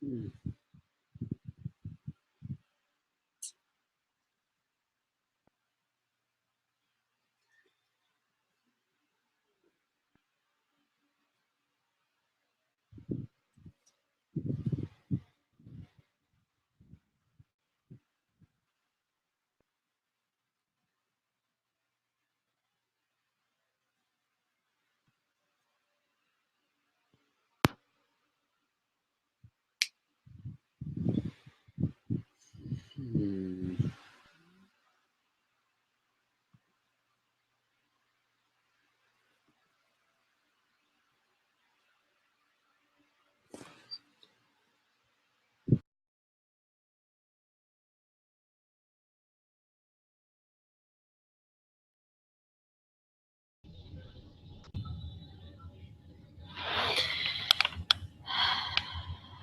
Hmm. Hmm.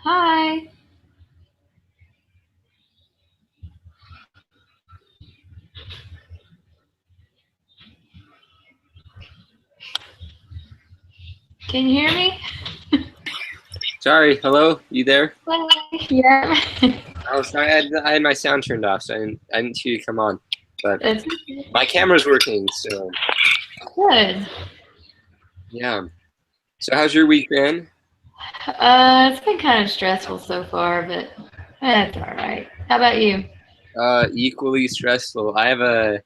Hi. Can you hear me? Sorry, hello, you there? Hi. Yeah. Oh, sorry, I had my sound turned off, so I didn't see you come on. But It's my camera's working, so good. yeah. So how's your week been? It's been kind of stressful so far, but that's all right. How about you? Equally stressful. I have a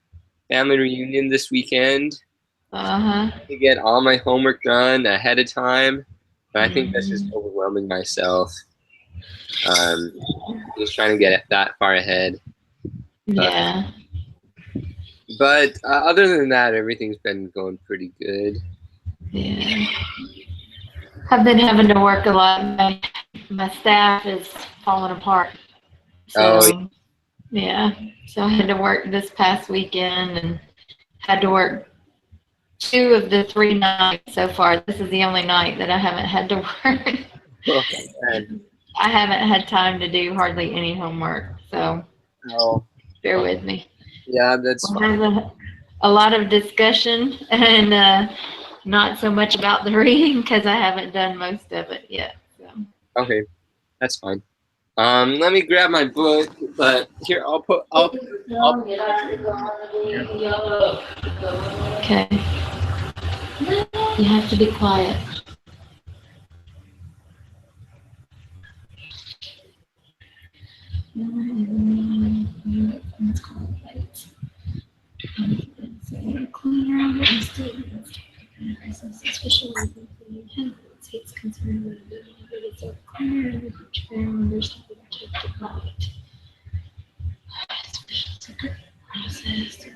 family reunion this weekend Uh-huh. to get all my homework done ahead of time, but I think that's just Hmm. overwhelming myself. Um, just trying to get that far ahead. But Yeah. other than that, everything's been going pretty good. Yeah. I've been having to work a lot. My staff is falling apart. Oh, So, yeah. So I had to work this past weekend and had to work 2 of the 3 nights so far. This is the only night that I haven't had to work. oh man. I haven't had time to do hardly any homework, so Oh, bear with me. yeah, that's We'll fine. have a lot of discussion and not so much about the reading because I haven't done most of it yet. So. Okay, that's fine. Let me grab my book, but here I'll put my drink here. Okay. You have to be quiet. States concerned with its cleaner and the members to protect the special secret process.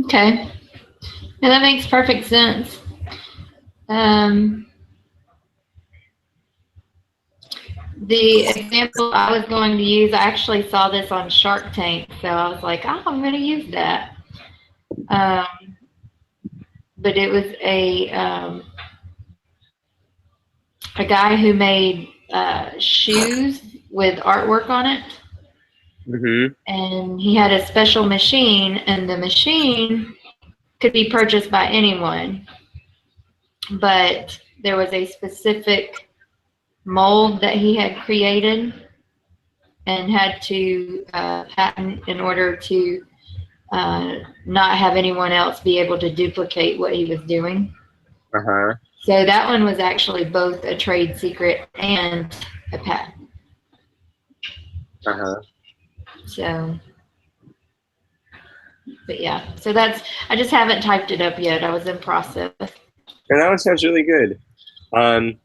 Okay. Yeah, that makes perfect sense. Um, the example I was going to use, I actually saw this on Shark Tank, so I was like, oh, I'm going to use that. But it was a guy who made shoes with artwork on it, Mm-hmm. and he had a special machine, and the machine could be purchased by anyone, but there was a specific mold that he had created and had to patent in order to not have anyone else be able to duplicate what he was doing. Uh-huh. So that one was actually both a trade secret and a patent. Uh-huh. So, but yeah, so that's, I just haven't typed it up yet. I was in process. And that one sounds really good. Um,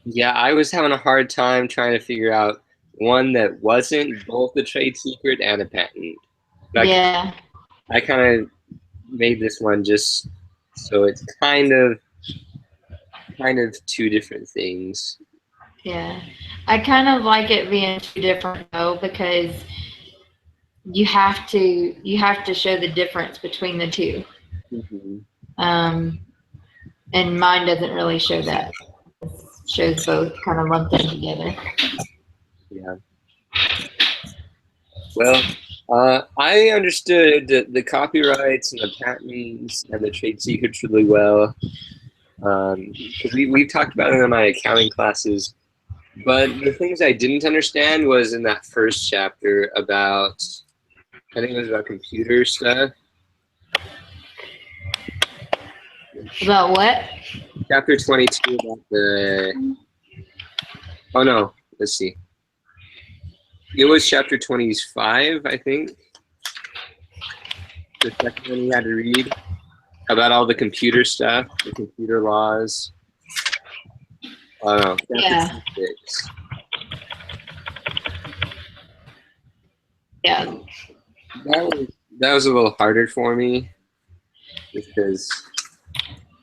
yeah, I was having a hard time trying to figure out one that wasn't both a trade secret and a patent. Like Yeah. I kind of made this one just so it's kind of kind of two different things. Yeah. I kind of like it being two different though, because you have to show the difference between the two. Mm-hmm. And mine doesn't really show that. It shows both kind of lumped in together. Yeah. Well, I understood the copyrights and the patents and the trade secrets really well. Because we've talked about it in my accounting classes. But the things I didn't understand was in that first chapter about, I think it was about computer stuff. About what? Chapter 22 about the, oh no, let's see. It was chapter 25, I think. The second one we had to read about all the computer stuff, the computer laws. Oh no, chapter Yeah. 26. Yeah. That was a little harder for me because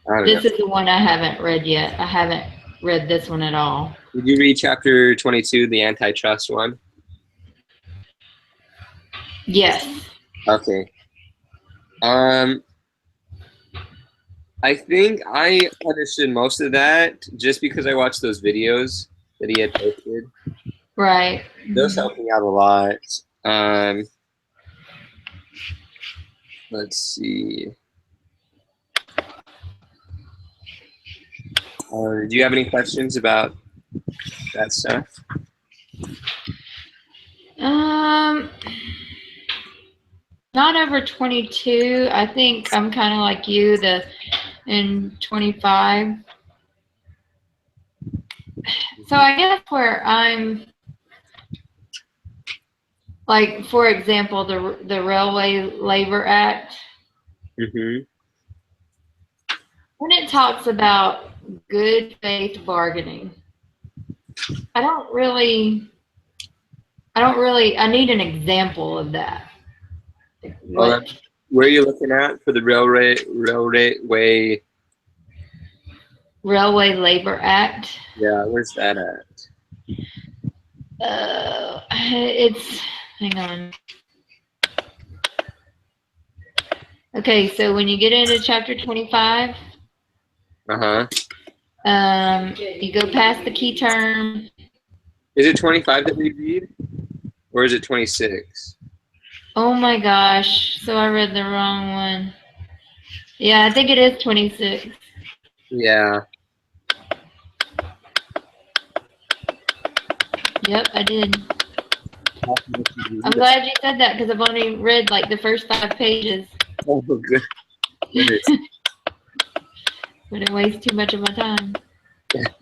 I don't know. This is the one I haven't read yet. I haven't read this one at all. Did you read chapter 22, the antitrust one? Yes. Okay. I think I understood most of that just because I watched those videos that he had posted. Right. Those helped me out a lot. Let's see. Do you have any questions about that stuff? Not over 22. I think I'm kind of like you, in 25. So I guess where I'm, like, for example, the Railway Labor Act, Mm-hmm. when it talks about good faith bargaining, I I need an example of that. Well, where are you looking at for the railway? Railway Labor Act. Yeah, where's that at? Hang on. Okay, so when you get into chapter 25, Uh-huh. you go past the key term. Is it 25 that we read? Or is it 26? Oh my gosh, so I read the wrong one. Yeah, I think it is 26. Yeah. Yep, I did. I'm glad you said that because I've only read like the first 5 pages. Oh, good. But it wastes too much of my time. It's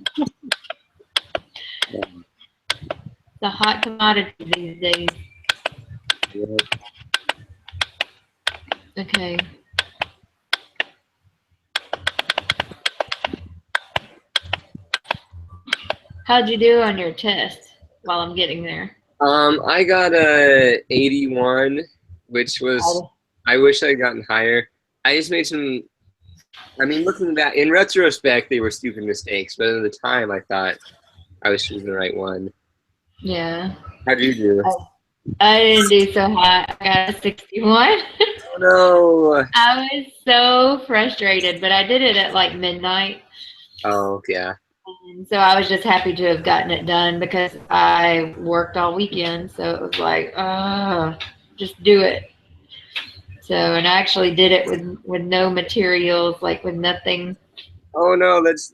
a hot commodity these days. Yeah. Okay. How'd you do on your test while I'm getting there? I got a 81, which was, I wish I'd gotten higher. I just made some, I mean, looking back, in retrospect, they were stupid mistakes, but at the time, I thought I was choosing the right one. Yeah. How'd you do? I didn't do so hot. I got a 61. Oh, no. I was so frustrated, but I did it at like midnight. Oh, yeah. And so I was just happy to have gotten it done because I worked all weekend. So it was like, just do it. So, and I actually did it with no materials, like with nothing. Oh, no, that's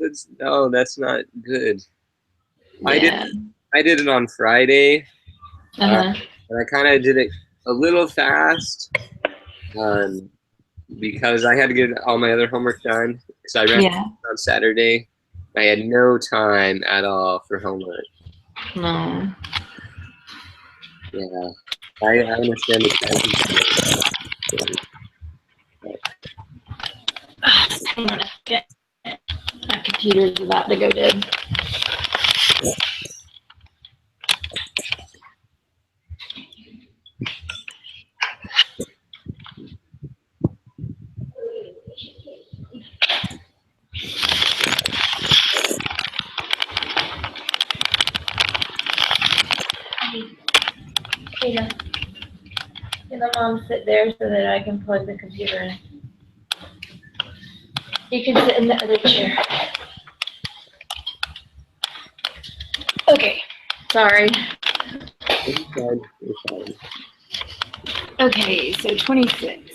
not good. Yeah. I did it on Friday. Uh-huh. And I kind of did it a little fast because I had to get all my other homework done because I ran on Saturday. I had no time at all for homework. No. Yeah, I understand the Hang on a second. My computer's about to go dead. Tina, can the mom sit there so that I can plug the computer in? You can sit in the other chair. Okay, sorry. It's fine. It's fine. Okay, so 26.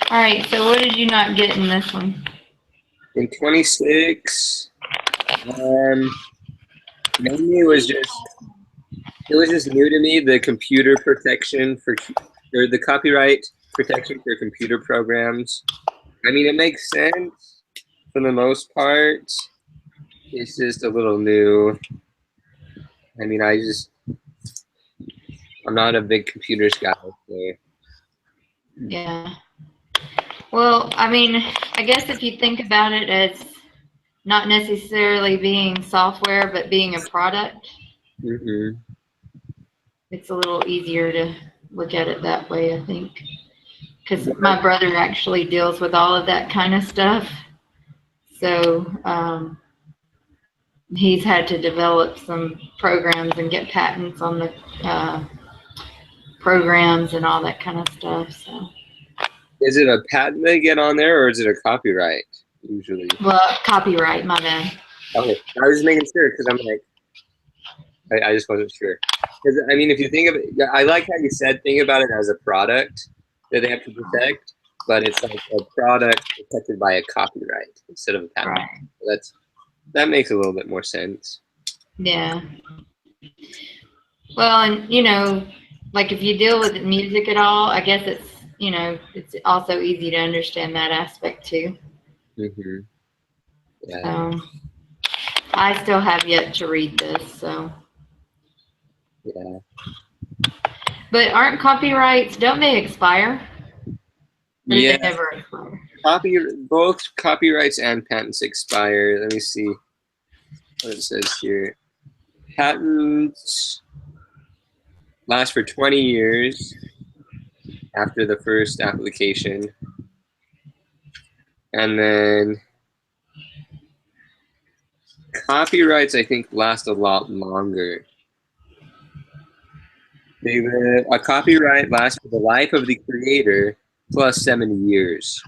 All right, so what did you not get in this one? In 26, mainly it was just new to me, the computer protection or the copyright protection for computer programs. I mean, it makes sense for the most part. It's just a little new. I mean, I'm not a big computers guy. So. Yeah. Well, I mean, I guess if you think about it as not necessarily being software, but being a product, Mm-hmm. it's a little easier to look at it that way, I think. Because my brother actually deals with all of that kind of stuff. So he's had to develop some programs and get patents on the programs and all that kind of stuff. So. Is it a patent they get on there, or is it a copyright usually? Well, copyright, my bad. Okay, I was just making sure because I'm like, I just wasn't sure. Because I mean, if you think of it, I like how you said think about it as a product that they have to protect, but it's like a product protected by a copyright instead of a patent. Right. That makes a little bit more sense. Yeah. Well, and you know, like if you deal with music at all, I guess it's also easy to understand that aspect too. Mm-hmm. Yeah. So I still have yet to read this, so. Yeah. But aren't copyrights, don't they expire? Or do they never expire? Both copyrights and patents expire. Let me see what it says here. Patents last for 20 years after the first application. And then copyrights, I think, last a lot longer. A copyright lasts for the life of the creator plus 70 years.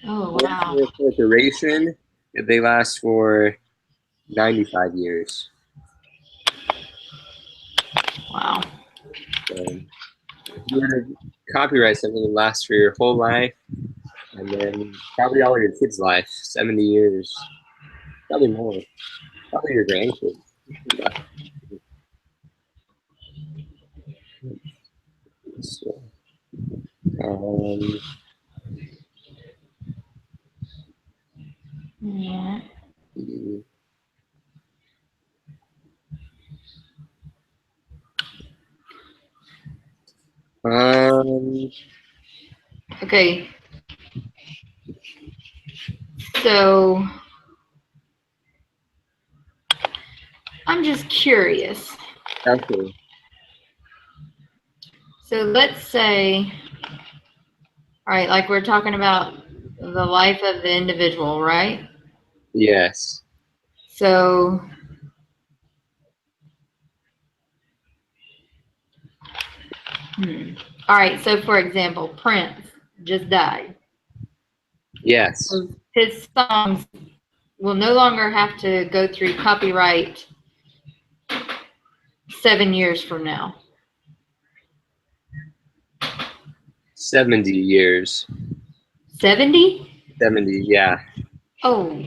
Oh, wow. For a corporation, they last for 95 years. Wow. So, if you were to copyright something that lasts for your whole life, and then probably all of your kids' life, 70 years, probably more, probably your grandkids. So, Yeah. Okay. So I'm just curious. Okay. So let's say, all right, like we're talking about the life of the individual, right? Yes. So all right, so for example, Prince just died. Yes. So his songs will no longer have to go through copyright 7 years from now. 70 years. 70? 70, yeah. Oh.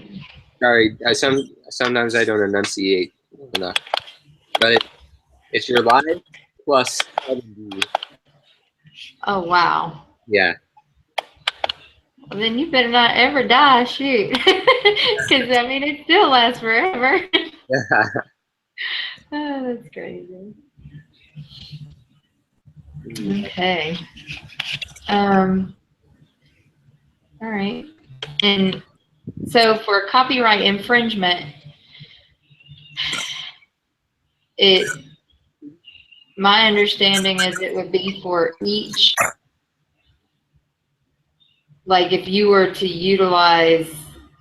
Sorry, sometimes I don't enunciate enough. But it's your life plus 70. Oh, wow. Yeah. Well, then you better not ever die, shoot. Because, I mean, it still lasts forever. Oh, that's crazy. Okay. All right. And so for copyright infringement, my understanding is it would be for each like if you were to utilize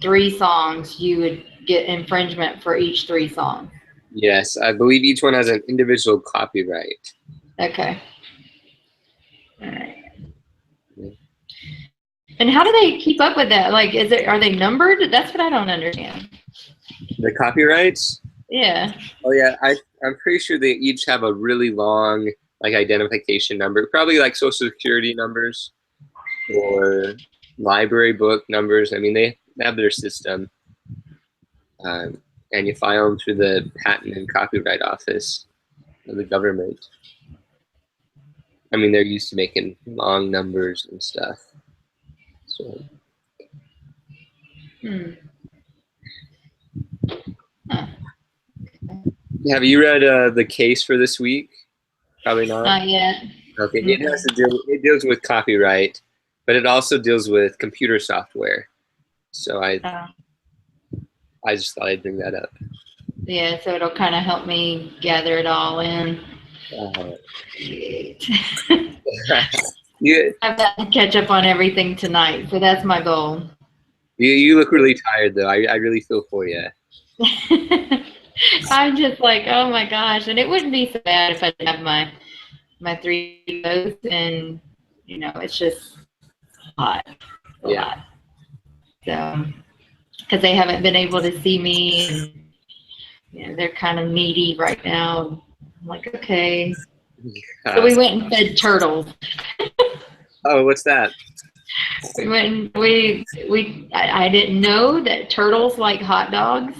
3 songs, you would get infringement for each 3 songs. Yes, I believe each one has an individual copyright. Okay. All right. Yeah. And how do they keep up with that? Like, are they numbered? That's what I don't understand. The copyrights? Yeah. Oh yeah, I'm pretty sure they each have a really long like identification number, probably like social security numbers or library book numbers. I mean, they have their system, and you file them through the Patent and Copyright Office of the government. I mean, they're used to making long numbers and stuff. So. Huh. Have you read the case for this week? Probably not. Not yet. Okay, it has to deal. It deals with copyright, but it also deals with computer software. So I just thought I'd bring that up. Yeah, so it'll kind of help me gather it all in. Yeah, I've got to catch up on everything tonight, so that's my goal. you look really tired though. I really feel for you. I'm just like, oh my gosh, and it wouldn't be so bad if I didn't have my 3 votes, and you know, it's just hot. A lot. So, because they haven't been able to see me, and you know, they're kind of needy right now. I'm like, okay. So we went and fed turtles. Oh, what's that? We went and I didn't know that turtles like hot dogs.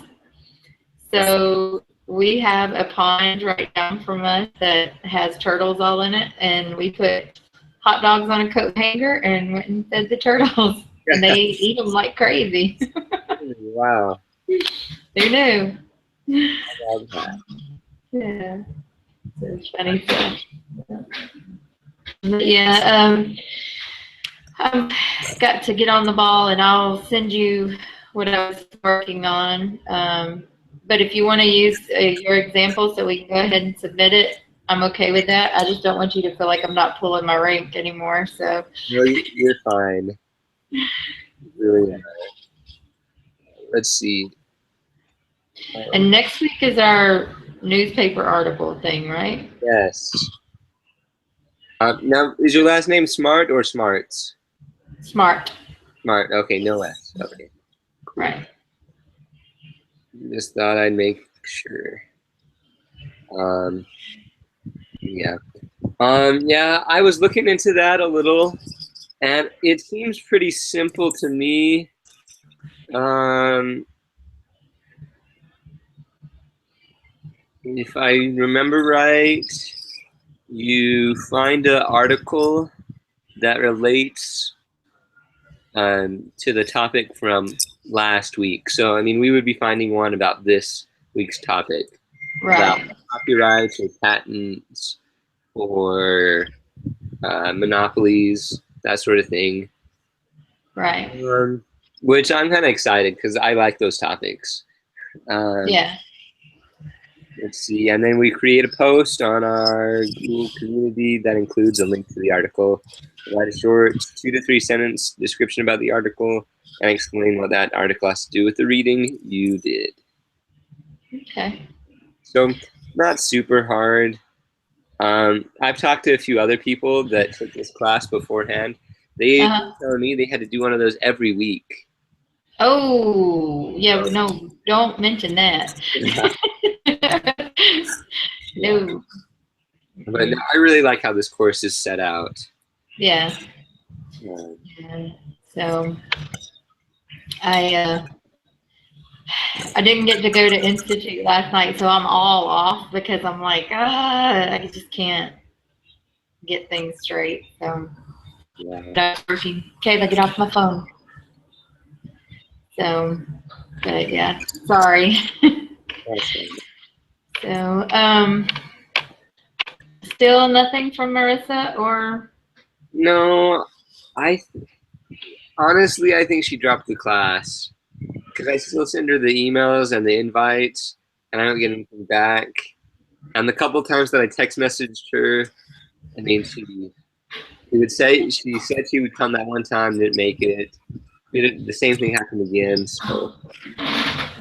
So we have a pond right down from us that has turtles all in it, and we put hot dogs on a coat hanger and went and fed the turtles. And they eat them like crazy. Wow. Who knew? I love that. Yeah. So it's funny stuff. But yeah, I've got to get on the ball, and I'll send you what I was working on. But if you want to use your example so we can go ahead and submit it, I'm okay with that. I just don't want you to feel like I'm not pulling my rank anymore. So No, you're fine. Really. Let's see. And next week is our newspaper article thing, right? Yes. Now, is your last name Smart or Smarts? Smart. Smart. Okay, no S. Okay. Right. Just thought I'd make sure. Yeah. Yeah, I was looking into that a little, and it seems pretty simple to me. If I remember right, you find an article that relates to the topic from last week. So, I mean, we would be finding one about this week's topic. Right. About copyrights or patents or monopolies, that sort of thing. Right. Which I'm kind of excited because I like those topics. Yeah. Let's see, and then we create a post on our Google community that includes a link to the article. Write a short 2 to 3 sentence description about the article and explain what that article has to do with the reading you did. Okay. So not super hard. I've talked to a few other people that took this class beforehand. They were telling me they had to do one of those every week. Oh, yeah, no, don't mention that. No. But no, I really like how this course is set out. Yeah. So I didn't get to go to Institute last night, so I'm all off because I'm like, I just can't get things straight. So Kayla, get off my phone. So, but yeah, sorry. So, still nothing from Marissa, or? No, honestly, I think she dropped the class because I still send her the emails and the invites, and I don't get anything back. And the couple times that I text messaged her, I mean, she He would say she said she would come that one time, didn't make it. The same thing happened again. So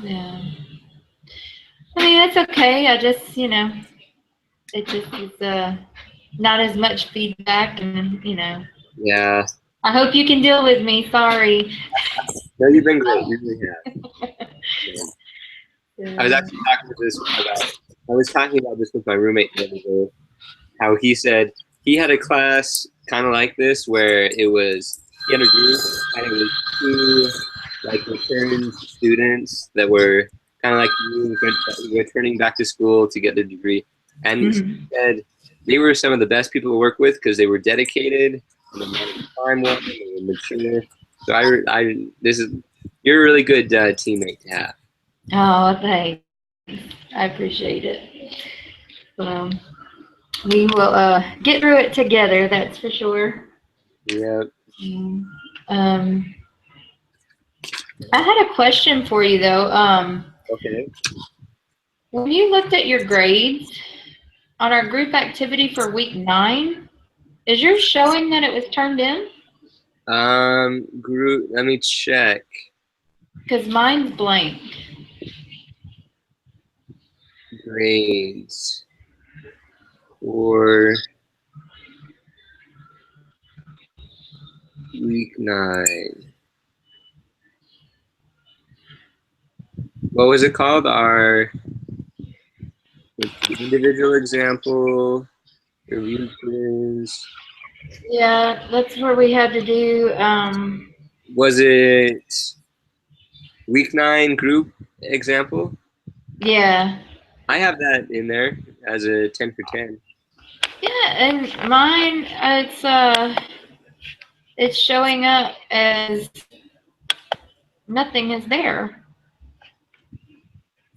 Yeah. I mean, that's okay. I just, it just is not as much feedback, and yeah, I hope you can deal with me. Sorry. no, you've been great. You really have. I was Yeah. actually talking to this about. I was talking about this with my roommate the other day. How he said he had a class kind of like this where it was he had a group and it was two like returned students that were kind of like you returning back to school to get their degree, and he Mhm. said they were some of the best people to work with because they were dedicated and the amount of time with them, they were mature. So this is you're a really good teammate to have. Oh, thanks. I appreciate it. So we will get through it together. That's for sure. Yeah. Mm. Um, I had a question for you though. Okay. When you looked at your grades on our group activity for week 9, is yours showing that it was turned in? Group. Let me check. Because mine's blank. Grades for week 9. What was it called? Our individual example, review quiz. Yeah, that's where we had to do. Was it week 9 group example? Yeah, I have that in there as a 10 for 10. yeah, and mine it's showing up as nothing is there.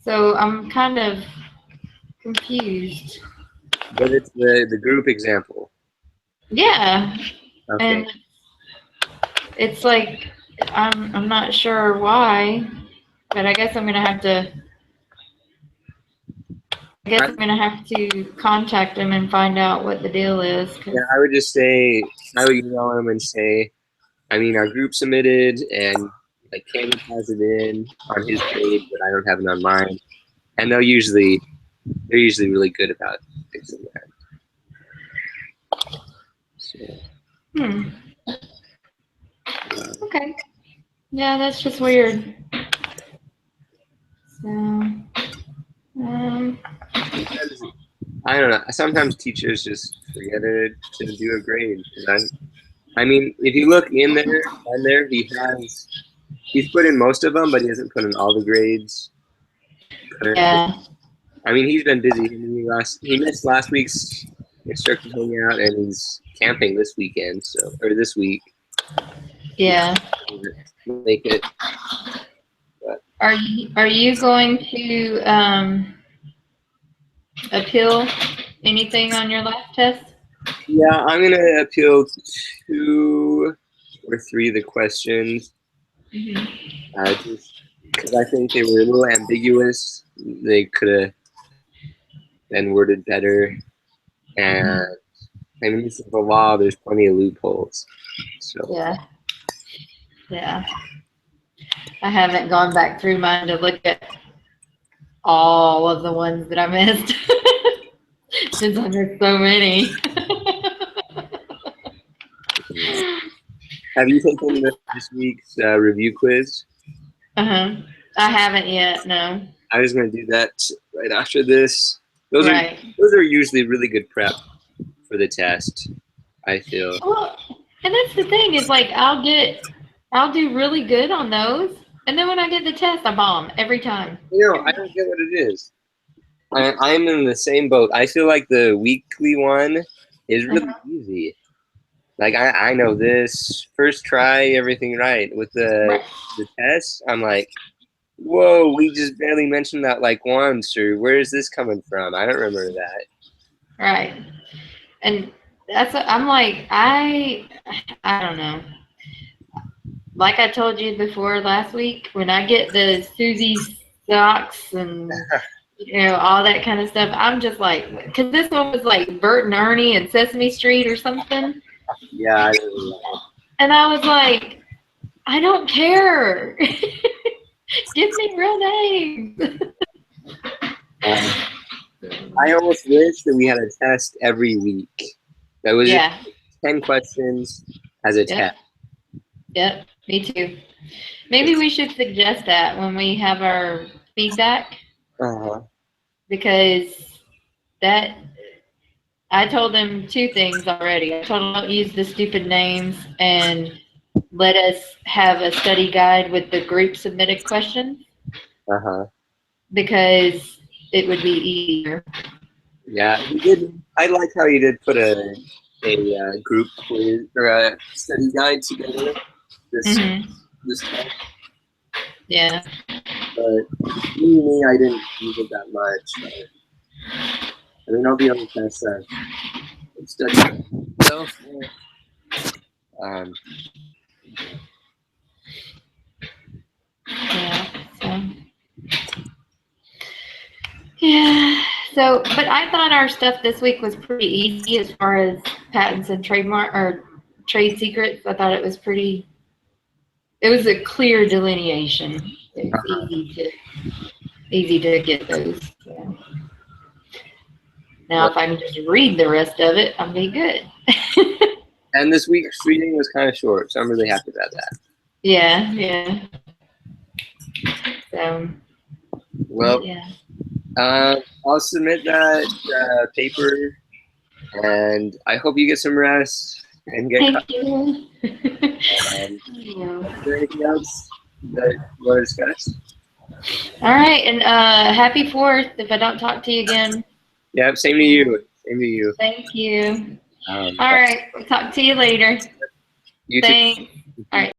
So I'm kind of confused. But it's the group example. Yeah, Okay. and it's like I'm not sure why, but I guess I'm gonna have to. I guess I'm gonna have to contact them and find out what the deal is. Yeah, I would just say I would email them and say, I mean, our group submitted and like Cameron has it in on his page, but I don't have it on mine. And they're usually really good about fixing that. So, Hmm. Okay. Yeah, that's just weird. So, sometimes, I don't know. Sometimes teachers just forget it to do a grade. I mean, if you look in there, he's put in most of them, but he hasn't put in all the grades currently. yeah, I mean, he's been busy. He missed last week's instructor hangout, and he's camping this weekend. So or this week. yeah. Make it. Are you going to appeal anything on your last test? Yeah, I'm gonna appeal 2 or 3 of the questions. Just because I think they were a little ambiguous. They could have been worded better. And I mean, this is the law. There's plenty of loopholes. So Yeah. Yeah. I haven't gone back through mine to look at all of the ones that I missed. Since there's so many. have you taken this week's review quiz? Uh-huh. I haven't yet, no. I was going to do that right after this. Those Right. are usually really good prep for the test, I feel. Well, and that's the thing is like I'll do really good on those, and then when I get the test, I bomb every time. I don't get what it is. I'm in the same boat. I feel like the weekly one is really easy. Like I know this first try everything right. With the test, I'm like, whoa, we just barely mentioned that like once, or where is this coming from? I don't remember that. Right. And I'm like, I don't know. Like I told you before last week, when I get the Susie socks and all that kind of stuff, I'm just like, because this one was like Bert and Ernie and Sesame Street or something. Yeah, I really like it. And I was like, I don't care. Give me real names. I almost wish that we had a test every week. That was just Yeah. 10 questions as a Yep. test. Yep. Me too. Maybe we should suggest that when we have our feedback, Uh-huh. because that I told them two things already. I told them don't use the stupid names and let us have a study guide with the group submitted questions, Uh-huh. because it would be easier. Yeah, he did. I like how he did put a group quiz or a study guide together this Mm-hmm. this time. Yeah. But me, I didn't use it that much. I mean, I'll be honest, that's study. So, um, Yeah. So. Yeah. So, but I thought our stuff this week was pretty easy as far as patents and trademark or trade secrets. I thought it was pretty. It was a clear delineation. It's easy to get those. So. Now, well, if I can just read the rest of it, I'll be good. and this week's reading was kind of short, so I'm really happy about that. Yeah. Yeah. So. Well, Yeah. I'll submit that paper, and I hope you get some rest and get Thank you. Is there anything else that you want to discuss? All right, and happy 4th if I don't talk to you again. Yeah, same to you. Same to you. Thank you. Um, All right, we'll talk to you later. you too. Thanks. All right.